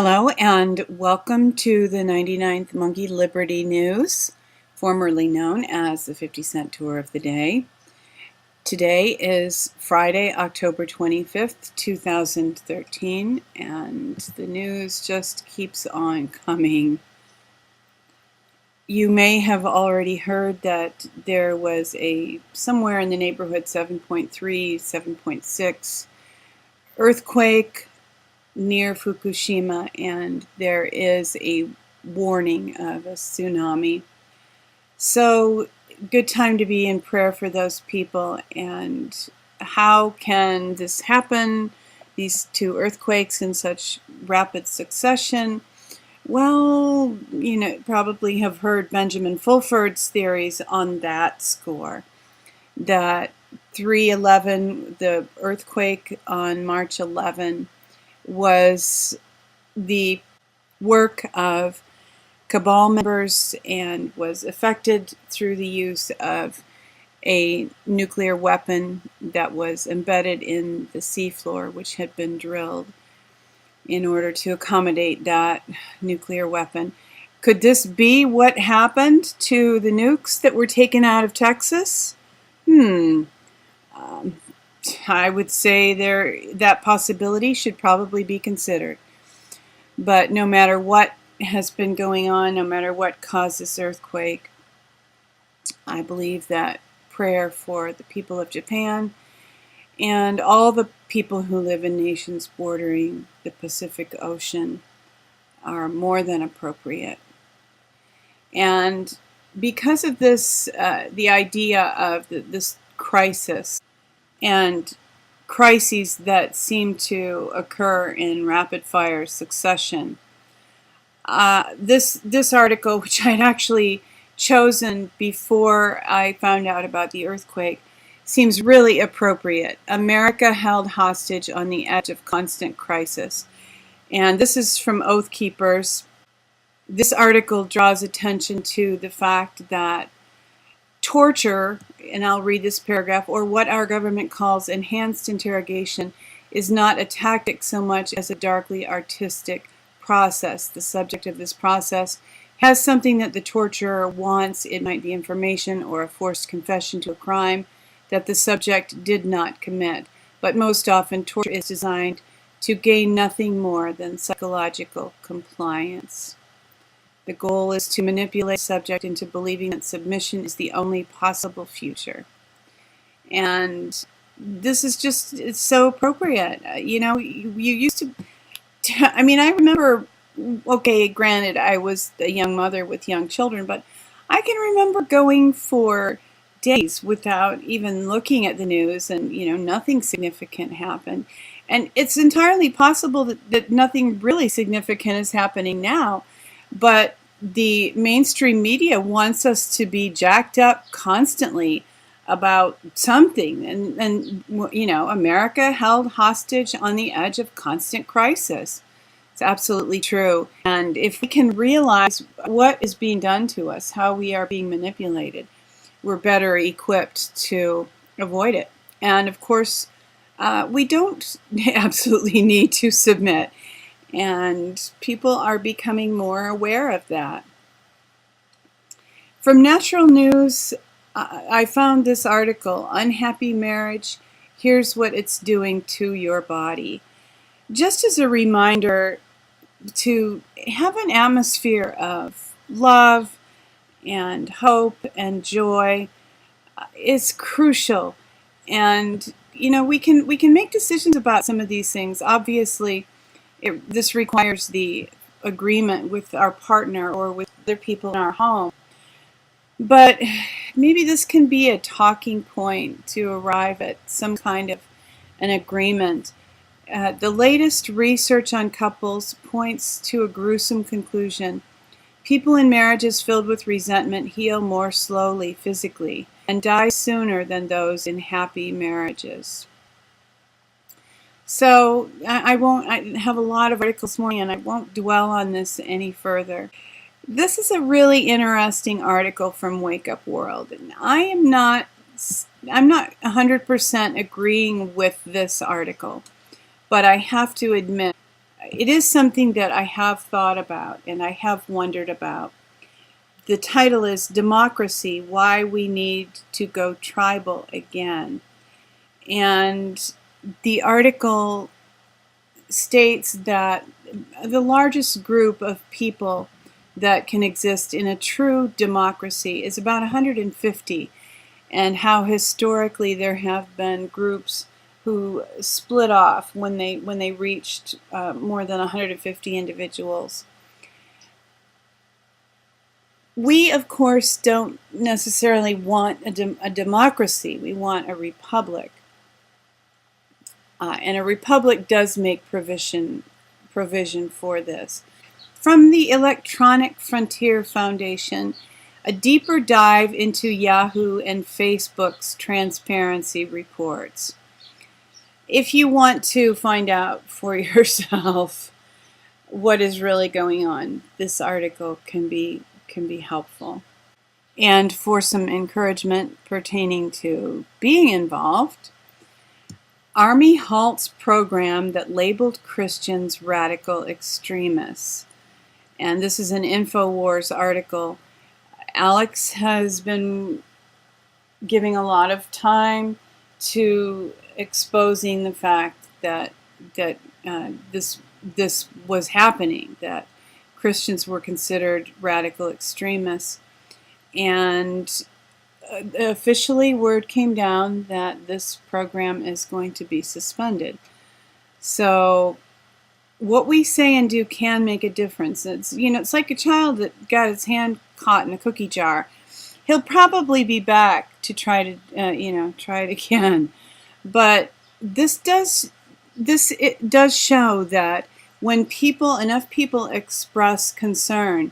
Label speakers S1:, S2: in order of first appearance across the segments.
S1: Hello and welcome to the 99th Monkey Liberty News, formerly known as the 50 Cent Tour of the Day. Today is Friday, October 25th, 2013, and the news just keeps on coming. You may have already heard that there was somewhere in the neighborhood 7.3, 7.6 earthquake near Fukushima, and there is a warning of a tsunami. So, good time to be in prayer for those people. And how can this happen? These two earthquakes in such rapid succession? Well, probably have heard Benjamin Fulford's theories on that score. That 3/11, the earthquake on March 11, was the work of cabal members and was effected through the use of a nuclear weapon that was embedded in the seafloor, which had been drilled in order to accommodate that nuclear weapon. Could this be what happened to the nukes that were taken out of Texas? I would say that possibility should probably be considered. But no matter what has been going on, no matter what caused this earthquake, I believe that prayer for the people of Japan and all the people who live in nations bordering the Pacific Ocean are more than appropriate. And because of this, the idea of this crisis, and crises that seem to occur in rapid-fire succession. This article, which I'd actually chosen before I found out about the earthquake, seems really appropriate. America held hostage on the edge of constant crisis. And this is from Oath Keepers. This article draws attention to the fact that torture, and I'll read this paragraph, or what our government calls enhanced interrogation, is not a tactic so much as a darkly artistic process. The subject of this process has something that the torturer wants. It might be information or a forced confession to a crime that the subject did not commit. But most often, torture is designed to gain nothing more than psychological compliance. The goal is to manipulate the subject into believing that submission is the only possible future. And this is it's so appropriate. You used to, I remember, okay, granted, I was a young mother with young children, but I can remember going for days without even looking at the news and, nothing significant happened. And it's entirely possible that nothing really significant is happening now. But the mainstream media wants us to be jacked up constantly about something. And America held hostage on the edge of constant crisis. It's absolutely true. And if we can realize what is being done to us, how we are being manipulated, we're better equipped to avoid it. And of course, we don't absolutely need to submit. And people are becoming more aware of that. From Natural News, I found this article, Unhappy Marriage, Here's What It's Doing to Your Body. Just as a reminder to have an atmosphere of love and hope and joy is crucial. And, we can make decisions about some of these things. Obviously, this requires the agreement with our partner or with other people in our home. But maybe this can be a talking point to arrive at some kind of an agreement. The latest research on couples points to a gruesome conclusion. People in marriages filled with resentment heal more slowly physically and die sooner than those in happy marriages. So I have a lot of articles this morning, and I won't dwell on this any further. This is a really interesting article from Wake Up World, and I'm not 100% agreeing with this article, but I have to admit it is something that I have thought about and I have wondered about. The title is Democracy, Why We Need to Go Tribal Again. And the article states that the largest group of people that can exist in a true democracy is about 150, and how historically there have been groups who split off when they reached more than 150 individuals. We, of course, don't necessarily want a democracy. We want a republic. And a republic does make provision for this. From the Electronic Frontier Foundation, a deeper dive into Yahoo and Facebook's transparency reports. If you want to find out for yourself what is really going on, this article can be helpful. And for some encouragement pertaining to being involved, Army Halts program that labeled Christians radical extremists. And this is an InfoWars article. Alex has been giving a lot of time to exposing the fact that this was happening, that Christians were considered radical extremists, and officially word came down that this program is going to be suspended. So what we say and do can make a difference. It's like a child that got his hand caught in a cookie jar. He'll probably be back to try it again. But it does show that when enough people express concern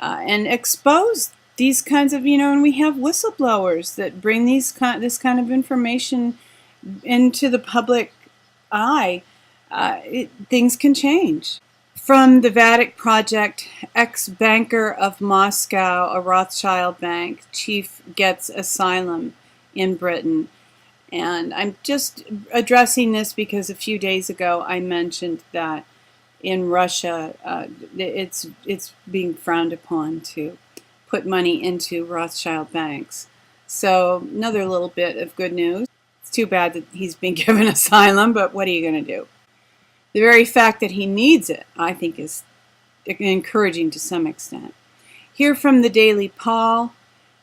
S1: and expose these kinds of, and we have whistleblowers that bring this kind of information into the public eye, things can change. From the Vatican Project, ex-banker of Moscow, a Rothschild bank chief gets asylum in Britain. And I'm just addressing this because a few days ago I mentioned that in Russia it's being frowned upon to put money into Rothschild banks. So another little bit of good news. It's too bad that he's been given asylum, but what are you going to do? The very fact that he needs it, I think, is encouraging to some extent. Here from the Daily Paul,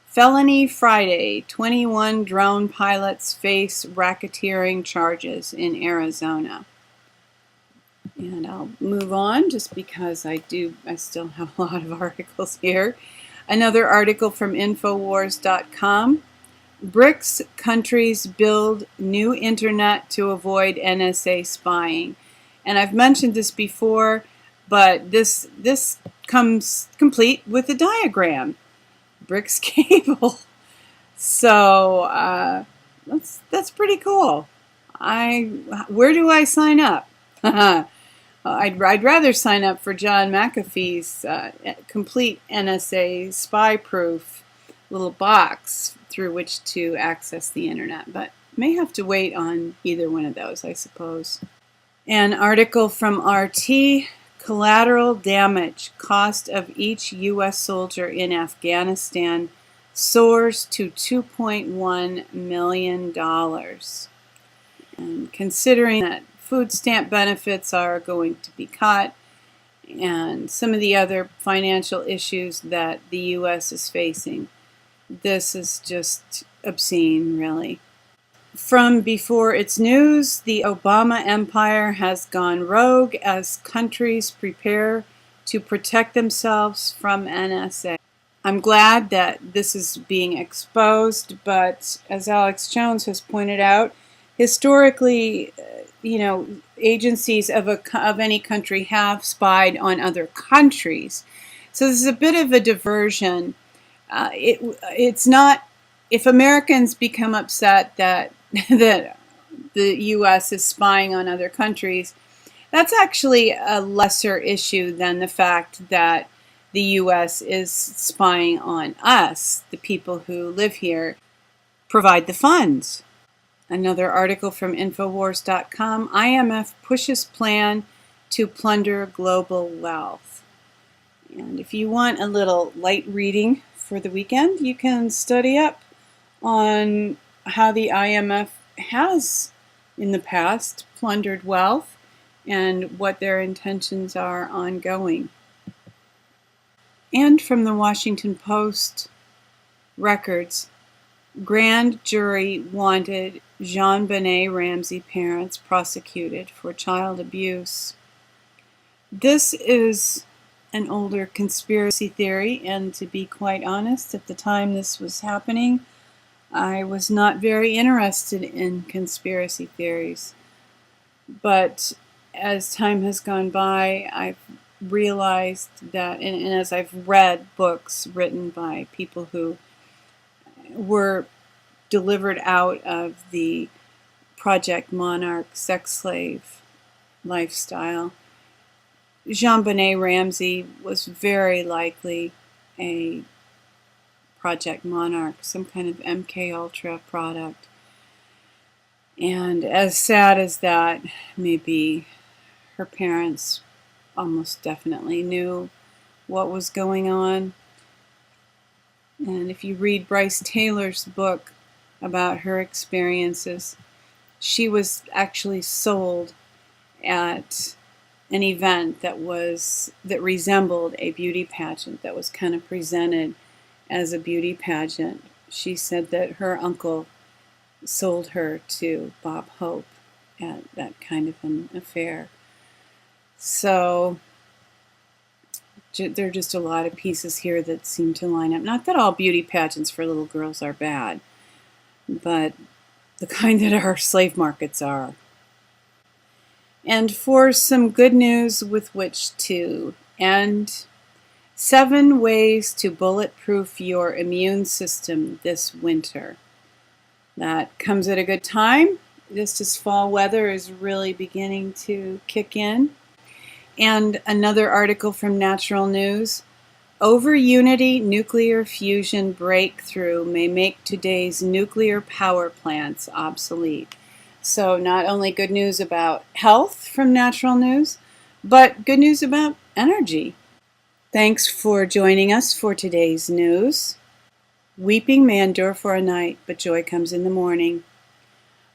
S1: Felony Friday, 21 drone pilots face racketeering charges in Arizona. And I'll move on just because I still have a lot of articles here. Another article from Infowars.com. BRICS countries build new internet to avoid NSA spying. And I've mentioned this before, but this comes complete with a diagram. BRICS cable. So that's pretty cool. Where do I sign up? I'd rather sign up for John McAfee's complete NSA spy-proof little box through which to access the internet, but may have to wait on either one of those, I suppose. An article from RT, Collateral Damage, Cost of Each U.S. Soldier in Afghanistan soars to $2.1 million. And considering that food stamp benefits are going to be cut, and some of the other financial issues that the U.S. is facing, this is just obscene, really. From before its news, the Obama empire has gone rogue as countries prepare to protect themselves from NSA. I'm glad that this is being exposed, but as Alex Jones has pointed out, historically, agencies of any country have spied on other countries. So this is a bit of a diversion. It's not, if Americans become upset that the U.S. is spying on other countries, that's actually a lesser issue than the fact that the U.S. is spying on us, the people who live here, provide the funds. Another article from Infowars.com, IMF pushes plan to plunder global wealth. And if you want a little light reading for the weekend, you can study up on how the IMF has in the past plundered wealth and what their intentions are ongoing. And from the Washington Post records, grand jury wanted Jonbenet Ramsey parents prosecuted for child abuse. This is an older conspiracy theory, and to be quite honest, at the time this was happening, I was not very interested in conspiracy theories. But as time has gone by, I've realized that, and as I've read books written by people who were delivered out of the Project Monarch sex slave lifestyle, Jonbenet Ramsey was very likely a Project Monarch, some kind of MK Ultra product. And as sad as that may be, her parents almost definitely knew what was going on. And if you read Bryce Taylor's book about her experiences, she was actually sold at an event that resembled a beauty pageant, that was kind of presented as a beauty pageant. She said that her uncle sold her to Bob Hope at that kind of an affair. So there are just a lot of pieces here that seem to line up. Not that all beauty pageants for little girls are bad, but the kind that our slave markets are. And for some good news with which to end, 7 ways to bulletproof your immune system this winter. That comes at a good time, just as fall weather is really beginning to kick in. And another article from Natural News, Over Unity nuclear fusion breakthrough may make today's nuclear power plants obsolete. So not only good news about health from Natural News, but good news about energy. Thanks for joining us for today's news. Weeping may endure for a night, but joy comes in the morning.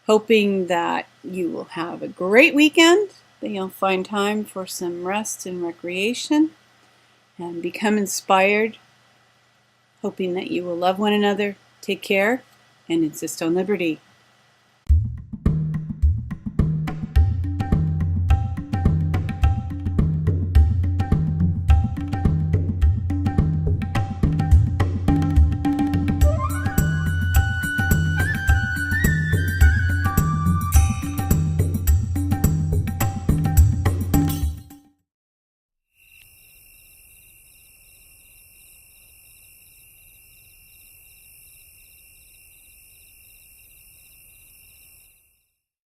S1: Hoping that you will have a great weekend, that you'll find time for some rest and recreation, and become inspired. Hoping that you will love one another, take care, and insist on liberty.